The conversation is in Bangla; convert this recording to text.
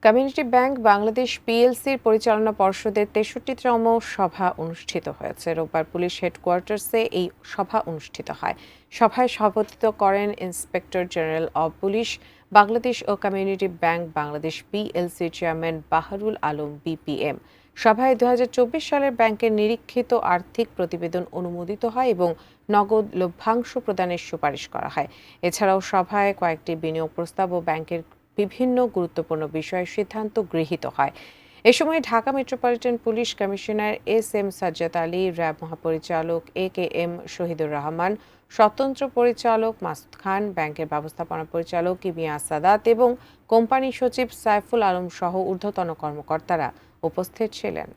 কমিউনিটি ব্যাংক বাংলাদেশ পিএলসির পরিচালনা পর্ষদের ৬৩তম সভা অনুষ্ঠিত হয়েছে। রোববার পুলিশ হেডকোয়ার্টার্সে এই সভা অনুষ্ঠিত হয়। সভায় সভাপতিত্ব করেন inspector general of police Bangladesh ও কমিউনিটি ব্যাংক বাংলাদেশ পিএলসির চেয়ারম্যান বাহারুল আলম বিপিএম। সভায় ২০২৪ সালের ব্যাংকের নিরীক্ষিত আর্থিক প্রতিবেদন অনুমোদিত হয় এবং নগদ লভ্যাংশ প্রদানের সুপারিশ করা হয়। এছাড়াও সভায় কয়েকটি বিনিয়োগ প্রস্তাব ও ব্যাংকের বিভিন্ন গুরুত্বপূর্ণ বিষয়ে সিদ্ধান্ত গৃহীত হয়। এ সময় Dhaka metropolitan police commissioner S M Sajjad Ali, RAB মহাপরিচালক এ.কে.এম শহীদুর রহমান, স্বতন্ত্র পরিচালক মাসুদ খান, ব্যাংকের ব্যবস্থাপনা পরিচালক কিমিয়া সাদাত এবং কোম্পানি সচিব সাইফুল আলম সহ ঊর্ধ্বতন কর্মকর্তারা উপস্থিত ছিলেন।